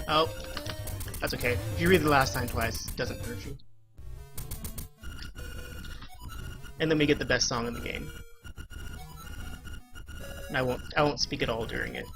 Oh, that's okay. If you read the last time twice, it doesn't hurt you. And then we get the best song in the game. And I won't speak at all during it.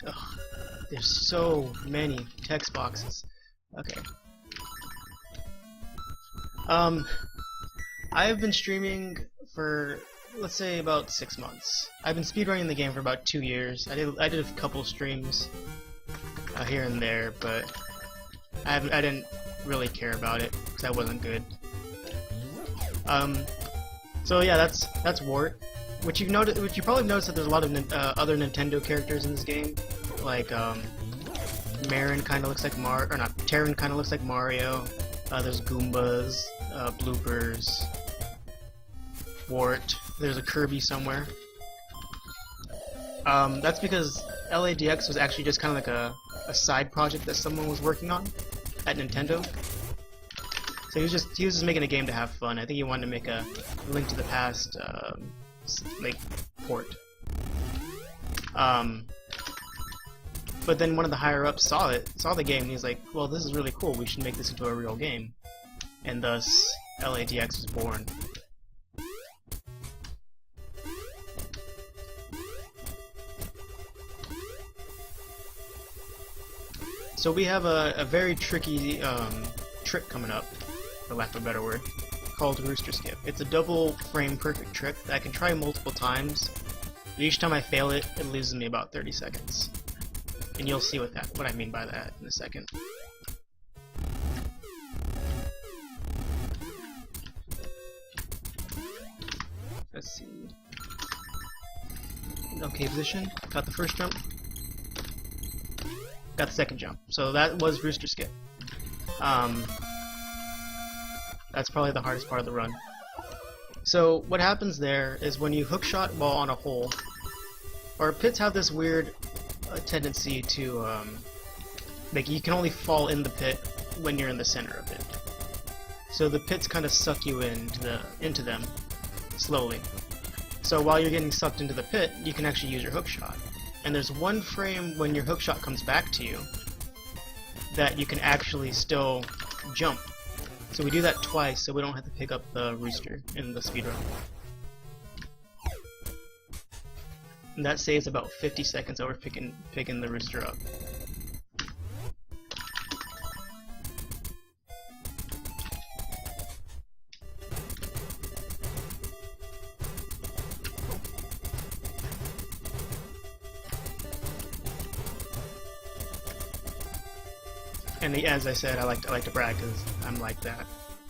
Ugh, there's so many text boxes. Okay. I've been streaming for, let's say, about 6 months. I've been speedrunning the game for about 2 years. I did a couple streams here and there, but I didn't really care about it because I wasn't good. So yeah, that's Wart. Which you probably noticed that there's a lot of other Nintendo characters in this game, like Marin kind of looks like Terran kind of looks like Mario. There's Goombas, Bloopers, Wart. There's a Kirby somewhere. That's because LADX was actually just kind of like a side project that someone was working on at Nintendo. So he was just making a game to have fun. I think he wanted to make a Link to the Past like port. But then one of the higher ups saw the game, and he's like, well, this is really cool, we should make this into a real game. And thus LADX was born. So we have a very tricky trick coming up, for lack of a better word, called Rooster Skip. It's a double frame perfect trick that I can try multiple times, but each time I fail it, it loses me about 30 seconds. And you'll see what I mean by that in a second. Let's see. Okay, position. Got the first jump. Got the second jump. So that was Rooster Skip. That's probably the hardest part of the run. So what happens there is when you hookshot while on a hole, or pits have this weird tendency to like you can only fall in the pit when you're in the center of it. So the pits kind of suck you into them slowly. So while you're getting sucked into the pit, you can actually use your hookshot. And there's one frame when your hookshot comes back to you that you can actually still jump. So we do that twice so we don't have to pick up the rooster in the speedrun. And that saves about 50 seconds over picking the rooster up. And as I said, I like to brag because I'm like that.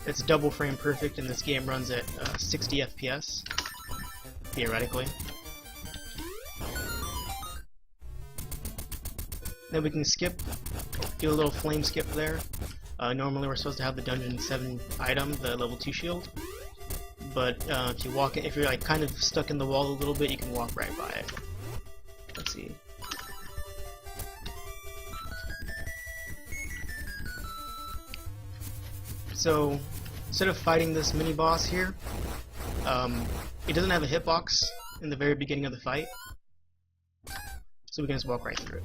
It's double frame perfect, and this game runs at 60 FPS, theoretically. Then we can skip, do a little flame skip there. Normally we're supposed to have the Dungeon 7 item, the level 2 shield. But if you're like kind of stuck in the wall a little bit, you can walk right by it. Let's see. So, instead of fighting this mini-boss here, it doesn't have a hitbox in the very beginning of the fight, so we can just walk right through it.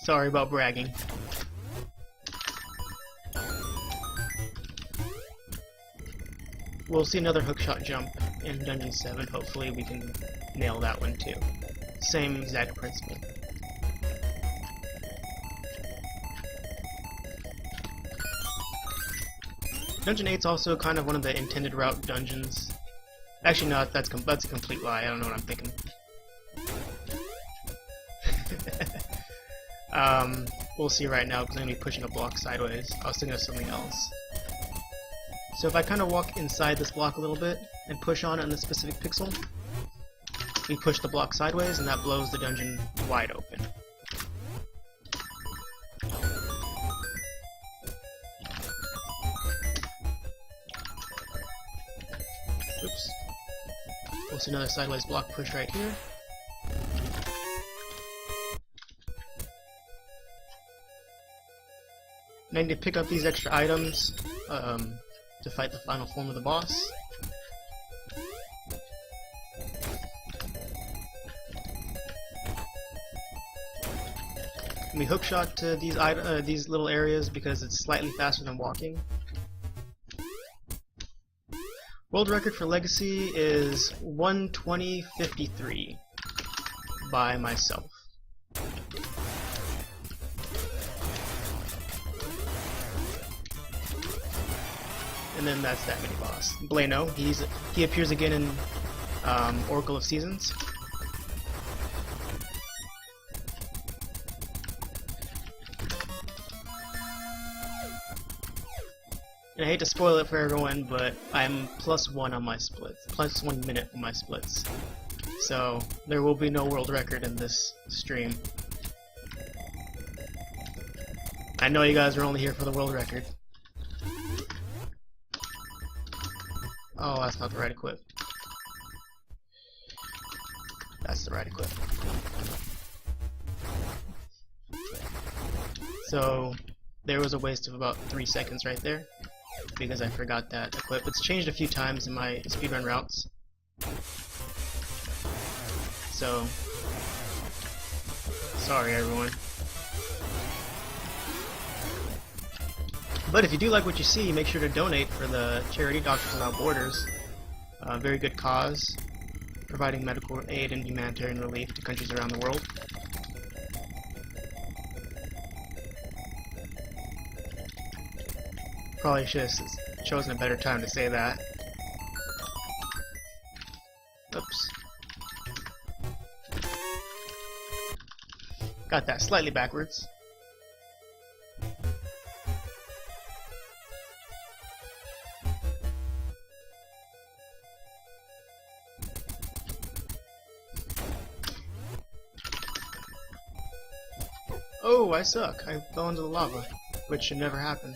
Sorry about bragging. We'll see another hookshot jump in Dungeon 7. Hopefully we can nail that one too. Same exact principle. Dungeon 8's also kind of one of the intended route dungeons. Actually, no, that's a complete lie. I don't know what I'm thinking. We'll see right now because I'm going to be pushing a block sideways. I was thinking of something else. So if I kind of walk inside this block a little bit and push on it in a specific pixel, we push the block sideways and that blows the dungeon wide open. Oops. We'll see another sideways block push right here. And I need to pick up these extra items to fight the final form of the boss. We hookshot to these little areas because it's slightly faster than walking. World record for Legacy is 1:20:53 by myself. And then that's that mini boss. Blano, he appears again in Oracle of Seasons. And I hate to spoil it for everyone, but I'm +1 on my splits, +1 minute on my splits. So there will be no world record in this stream. I know you guys are only here for the world record. Oh, that's not the right equip. That's the right equip. So there was a waste of about 3 seconds right there, because I forgot that equip. It's changed a few times in my speedrun routes. So, sorry everyone. But if you do like what you see, make sure to donate for the charity Doctors Without Borders. Very good cause, providing medical aid and humanitarian relief to countries around the world. Probably should have chosen a better time to say that. Oops. Got that slightly backwards. Oh, I suck. I fell into the lava, which should never happen.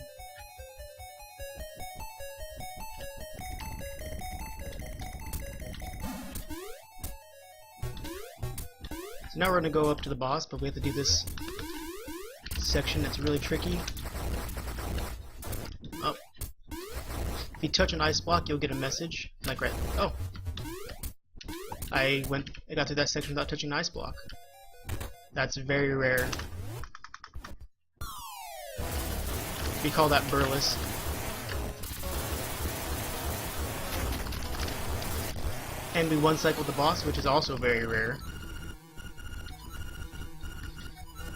So now we're going to go up to the boss, but we have to do this section that's really tricky. Oh. If you touch an ice block, you'll get a message. Like right. Oh. I got through that section without touching an ice block. That's very rare. We call that burlesque. And we one-cycled the boss, which is also very rare.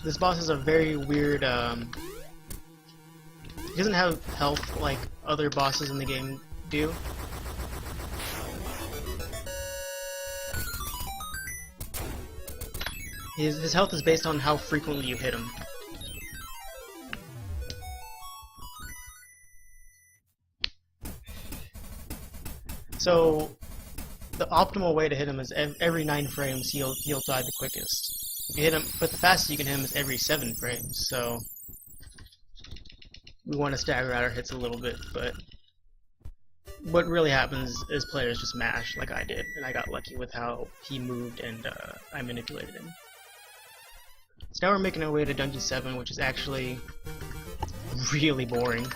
This boss is a very weird, he doesn't have health like other bosses in the game do. His health is based on how frequently you hit him. So, the optimal way to hit him is every 9 frames he'll die the quickest. You hit him, but the fastest you can hit him is every 7 frames, so we want to stagger out our hits a little bit, but what really happens is players just mash like I did, and I got lucky with how he moved and I manipulated him. So now we're making our way to Dungeon 7, which is actually really boring.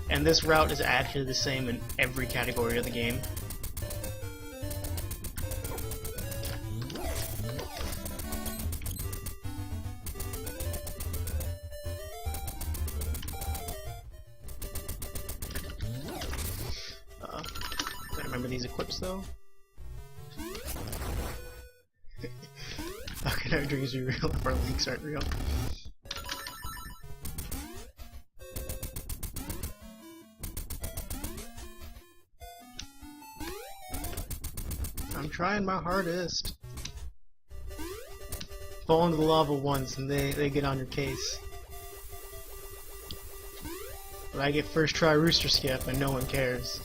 And this route is actually the same in every category of the game. Gotta remember these equips though. Okay, dreams are real if our leaks aren't real. I'm trying my hardest. Fall into the lava once and they get on your case. But I get first try rooster skip and no one cares.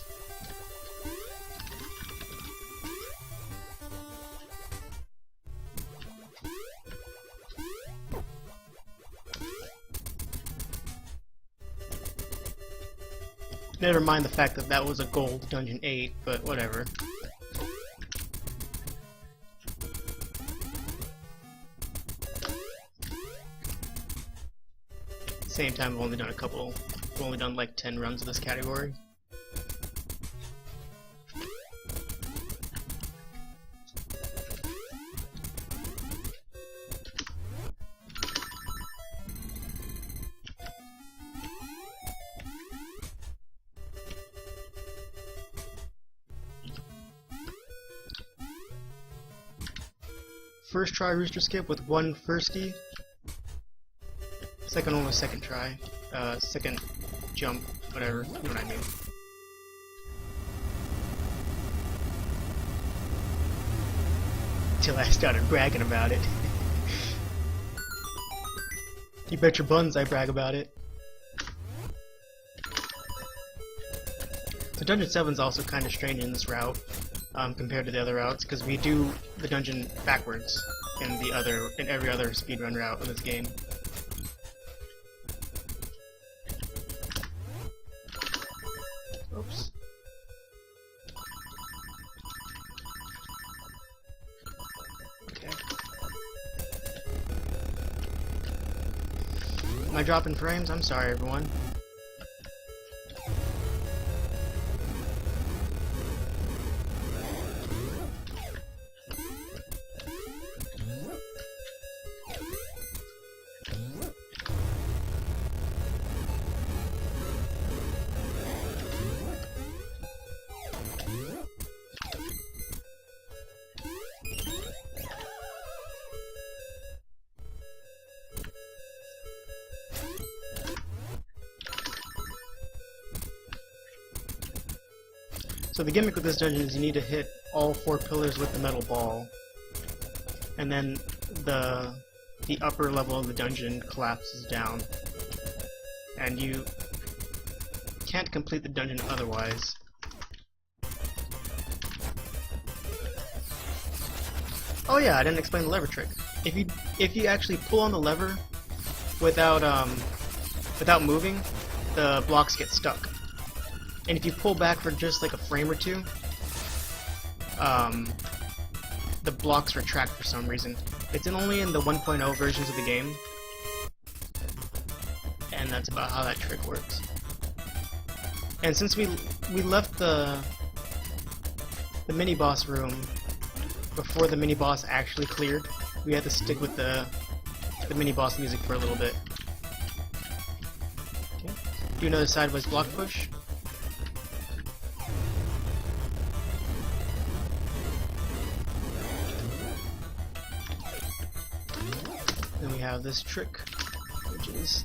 Never mind the fact that that was a gold dungeon 8, but whatever. Same time, I've only done I've only done like 10 runs of this category. First try rooster skip with one firstie. Second one was second try. Second jump, whatever, you know what I mean. Till I started bragging about it. You bet your buns I brag about it. So Dungeon 7's also kind of strange in this route. Compared to the other routes, because we do the dungeon backwards in every other speedrun route in this game. Oops. Okay. Am I dropping frames? I'm sorry, everyone. So the gimmick with this dungeon is you need to hit all 4 pillars with the metal ball, and then the upper level of the dungeon collapses down, and you can't complete the dungeon otherwise. Oh yeah, I didn't explain the lever trick. If you actually pull on the lever without moving, the blocks get stuck. And if you pull back for just like a frame or two, the blocks retract for some reason. It's only in the 1.0 versions of the game, and that's about how that trick works. And since we left the mini-boss room before the mini-boss actually cleared, we had to stick with the mini-boss music for a little bit. Okay. Do another sideways block push. Then we have this trick, which is...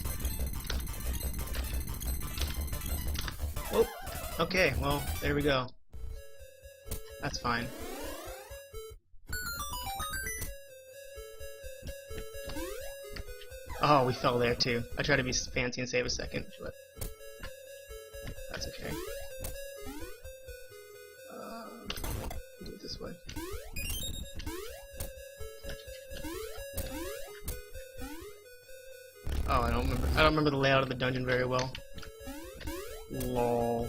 Oh, okay, well, there we go. That's fine. Oh, we fell there too. I tried to be fancy and save a second, but that's okay. Do it this way. Oh, I don't remember the layout of the dungeon very well. Lol.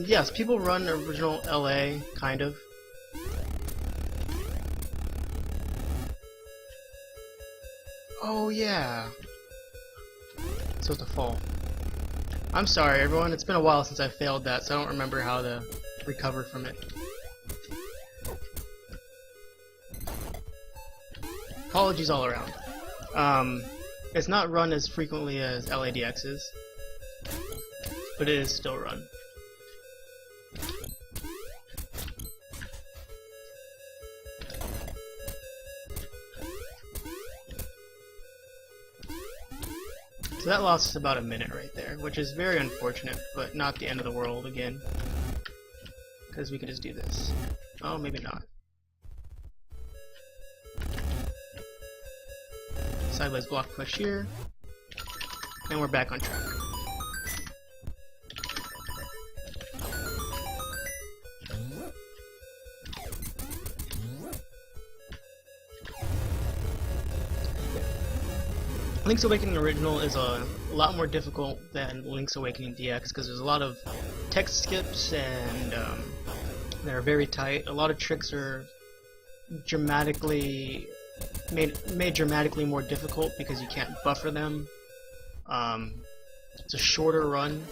Yes, people run original LA, kind of. Oh yeah. So it's a fall. I'm sorry everyone, it's been a while since I failed that, so I don't remember how to recover from it. Apologies all around. It's not run as frequently as LADX is, but it is still run. So that lost us about a minute right there, which is very unfortunate, but not the end of the world again. Because we could just do this. Oh, maybe not. Sideways block push here. And we're back on track. Link's Awakening Original is a lot more difficult than Link's Awakening DX because there's a lot of text skips and they're very tight. A lot of tricks are dramatically made dramatically more difficult because you can't buffer them. It's a shorter run,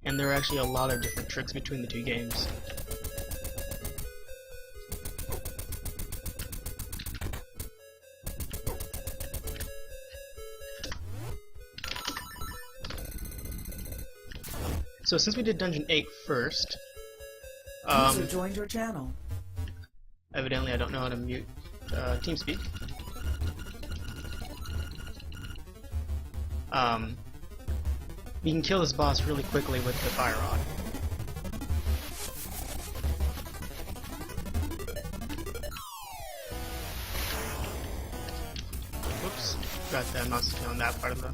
and there are actually a lot of different tricks between the two games. So since we did Dungeon 8 first, User joined your channel. Evidently I don't know how to mute TeamSpeak. We can kill this boss really quickly with the fire rod. Whoops, got that mouse on that part of the.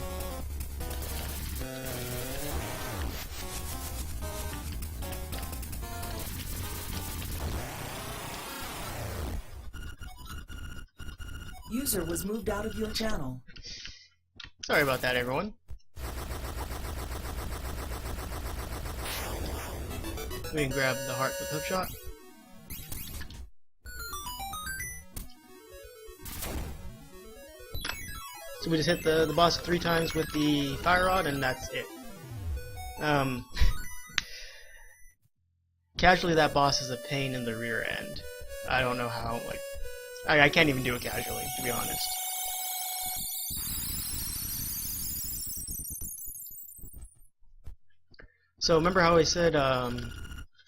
User was moved out of your channel. Sorry about that, everyone. We can grab the heart with hookshot. So we just hit the boss 3 times with the fire rod, and that's it. Casually, that boss is a pain in the rear end. I don't know how, like, I can't even do it casually, to be honest. So remember how I said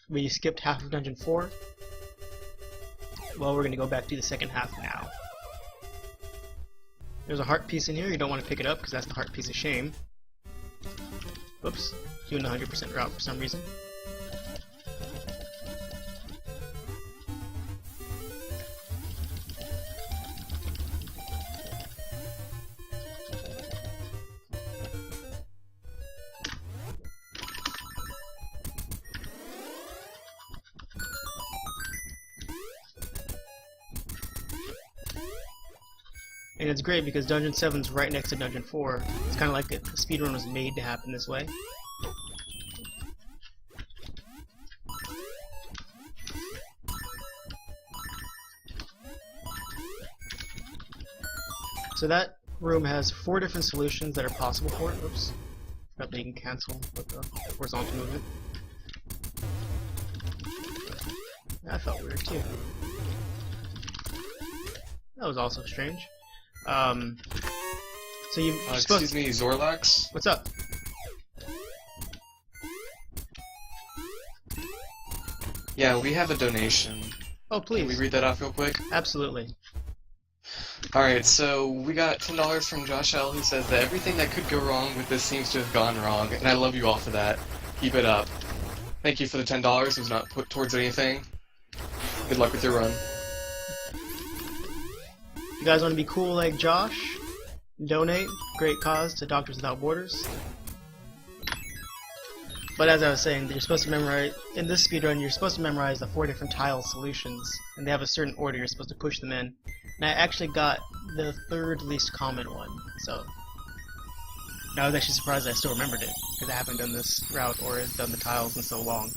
we skipped half of Dungeon 4? Well, we're going to go back to the second half now. There's a heart piece in here. You don't want to pick it up because that's the heart piece of shame. Whoops, doing the 100% route for some reason. And it's great because Dungeon 7's right next to Dungeon 4. It's kind of like the speedrun was made to happen this way. So that room has 4 different solutions that are possible for it. Oops. Forgot that you can cancel with the horizontal movement. That felt weird too. That was also strange. So you're supposed excuse me, Zorlax? What's up? Yeah, we have a donation. Oh, please. Can we read that off real quick? Absolutely. Alright, so we got $10 from Josh L, who says that everything that could go wrong with this seems to have gone wrong, and I love you all for that. Keep it up. Thank you for the $10. It was not put towards anything. Good luck with your run. You guys want to be cool like Josh? Donate. Great cause to Doctors Without Borders. But as I was saying, you're supposed to memorize, in this speedrun, you're supposed to memorize the 4 different tile solutions, and they have a certain order you're supposed to push them in. And I actually got the 3rd least common one, so I was actually surprised I still remembered it, because I haven't done this route or done the tiles in so long.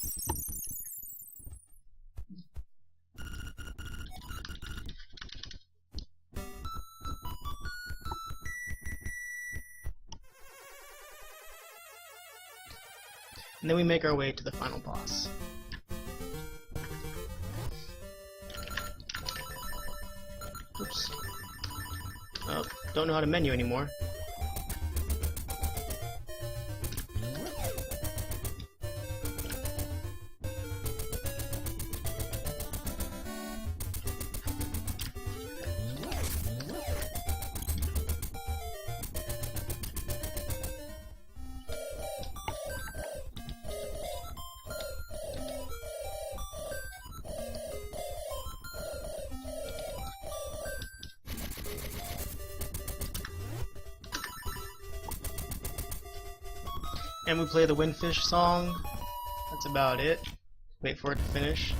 And then we make our way to the final boss. Oops. Oh, don't know how to menu anymore. And we play the Windfish song. That's about it. Wait for it to finish.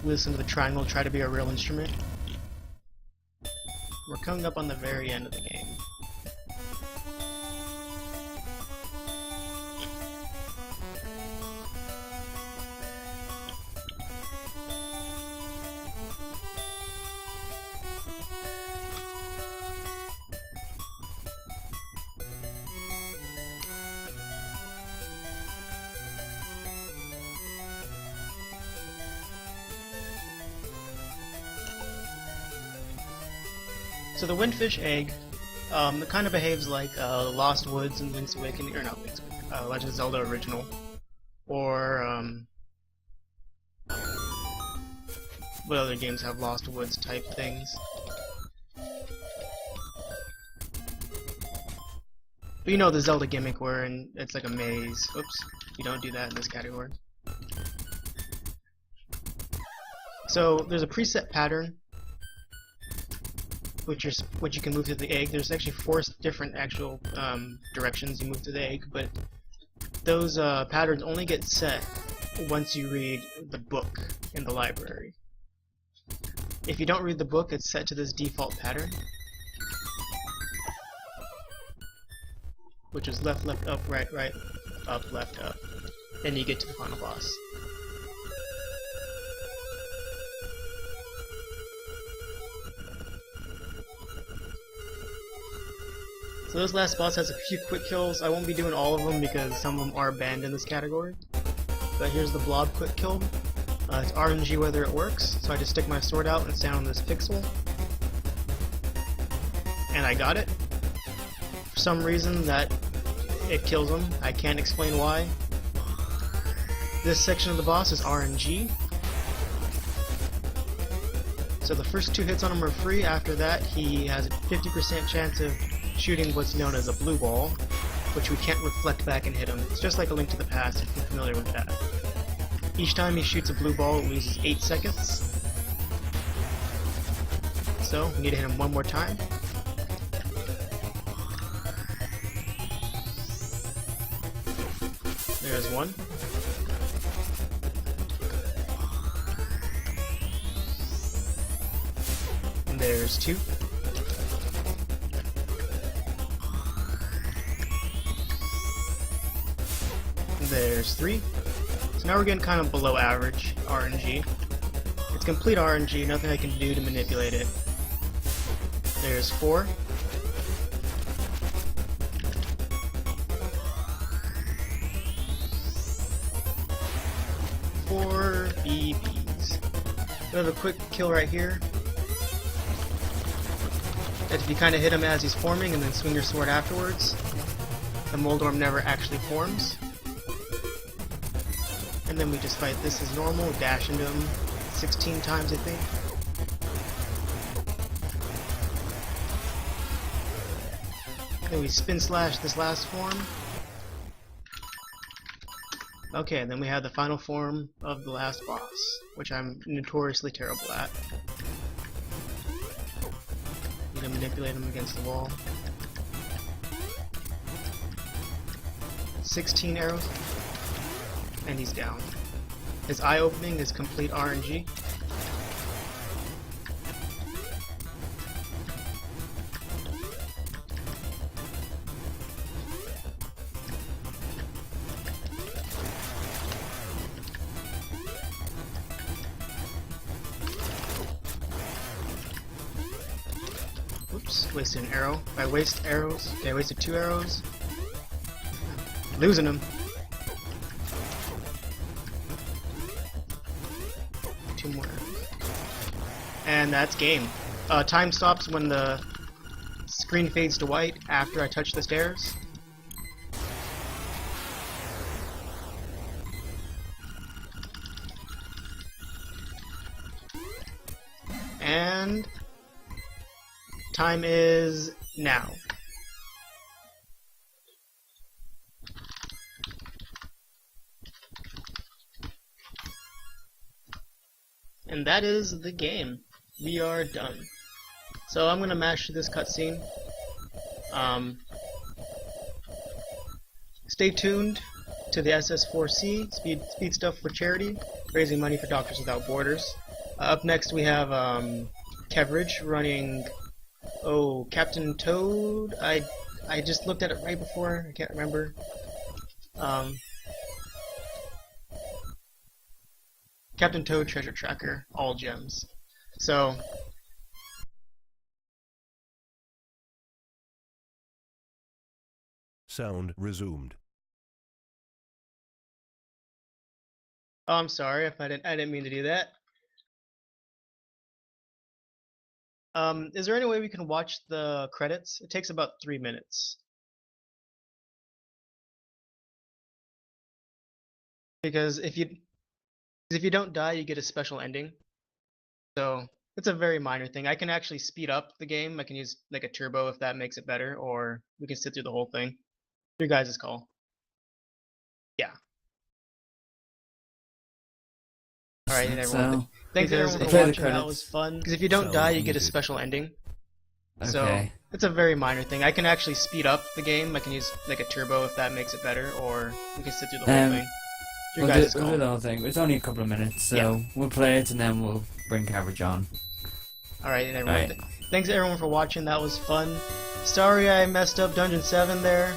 We listen to the triangle, try to be a real instrument. We're coming up on the very end of the game. So the Windfish egg, it kind of behaves like Lost Woods and Link's Awakening, or not Link's Awakening, Legend of Zelda original, or what other games have Lost Woods type things? But you know the Zelda gimmick where it's like a maze. Oops, you don't do that in this category. So there's a preset pattern which you can move through the egg. There's actually 4 different actual directions you move through the egg, but those patterns only get set once you read the book in the library. If you don't read the book, it's set to this default pattern, which is left, left, up, right, right, up, left, up. Then you get to the final boss. So this last boss has a few quick kills. I won't be doing all of them because some of them are banned in this category. But here's the blob quick kill. It's RNG whether it works, so I just stick my sword out and stand on this pixel. And I got it. For some reason that it kills him. I can't explain why. This section of the boss is RNG. So the first 2 hits on him are free. After that he has a 50% chance of shooting what's known as a blue ball, which we can't reflect back and hit him. It's just like A Link to the Past if you're familiar with that. Each time he shoots a blue ball, it loses 8 seconds. So, we need to hit him one more time. There's one. And there's 2. There's 3. So now we're getting kind of below average RNG. It's complete RNG, nothing I can do to manipulate it. There's 4. Four BBs. We have a quick kill right here. If you kind of hit him as he's forming and then swing your sword afterwards, the Moldorm never actually forms. And then we just fight this as normal, dash into him 16 times I think. Then we spin slash this last form. Okay, and then we have the final form of the last boss, which I'm notoriously terrible at. Need to manipulate him against the wall. 16 arrows. And he's down. His eye opening is complete RNG. Oops, wasted an arrow. If I waste arrows, okay, I wasted 2 arrows. Losing him. 2 more. And that's game. Time stops when the screen fades to white after I touch the stairs. And time is now. And that is the game. We are done. So I'm gonna mash through this cutscene. stay tuned to the SS4C, speed stuff for charity, raising money for Doctors Without Borders. Up next we have Keveridge running, Captain Toad. I just looked at it right before, I can't remember. Captain Toad Treasure Tracker, all gems. So, Sound resumed. oh, I'm sorry if I didn't mean to do that. Is there any way we can watch the credits? It takes about 3 minutes. Because if you don't die, you get a special ending. So it's a very minor thing. I can actually speed up the game. I can use like a turbo if that makes it better, or we can sit through the whole thing. Your guys' call. Yeah. Alright, everyone. So, Thanks because everyone if for I the watching. That credits- was fun. Because if you don't die, you get a muted. special ending. So okay. it's a very minor thing. I can actually speed up the game. I can use like a turbo if that makes it better, or we can sit through the whole thing. Your We'll do, guys' we'll call. do the whole thing. It's only a couple of minutes, so Yeah. we'll play it and then we'll bring coverage on. Alright, everyone. Alright. Thanks everyone for watching. That was fun. Sorry I messed up Dungeon 7 there,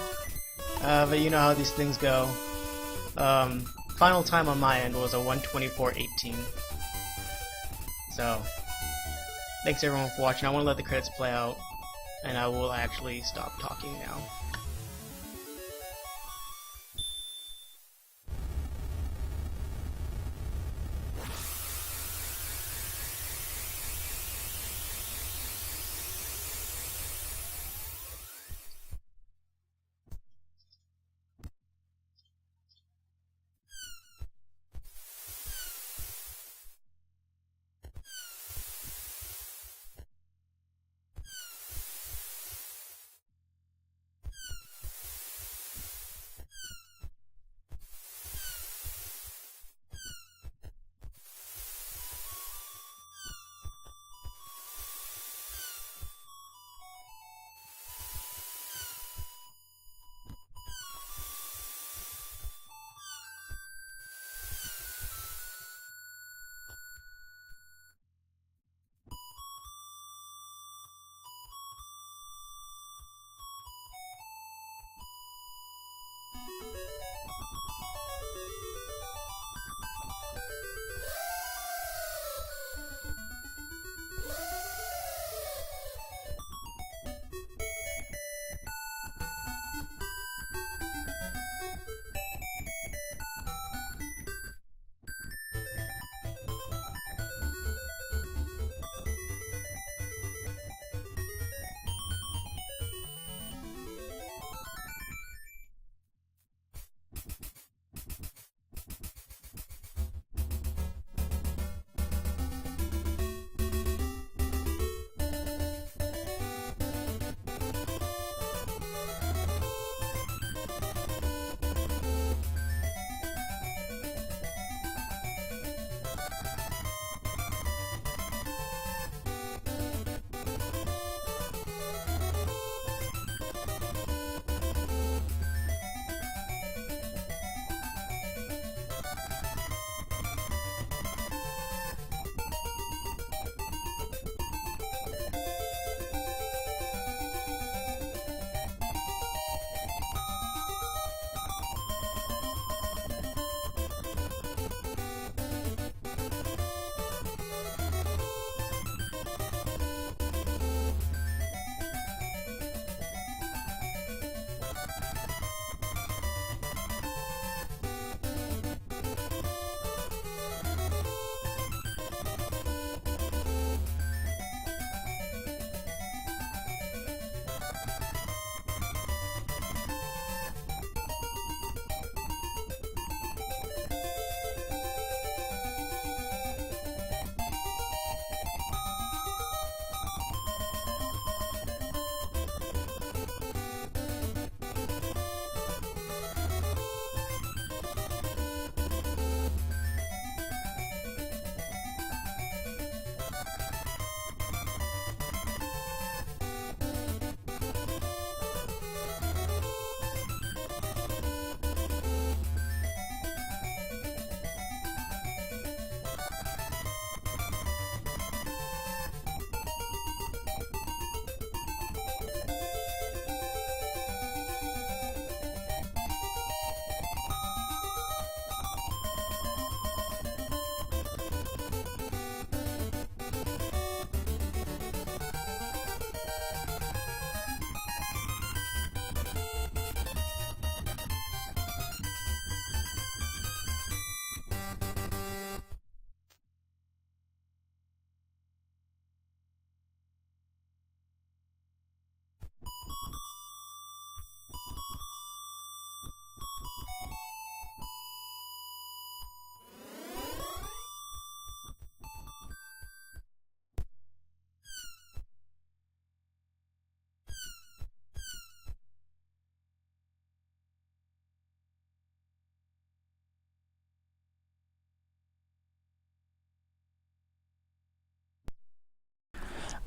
but you know how these things go. Final time on my end was a 1:24:18. So, thanks everyone for watching. I want to let the credits play out, and I will actually stop talking now.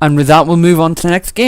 And with that, we'll move on to the next game.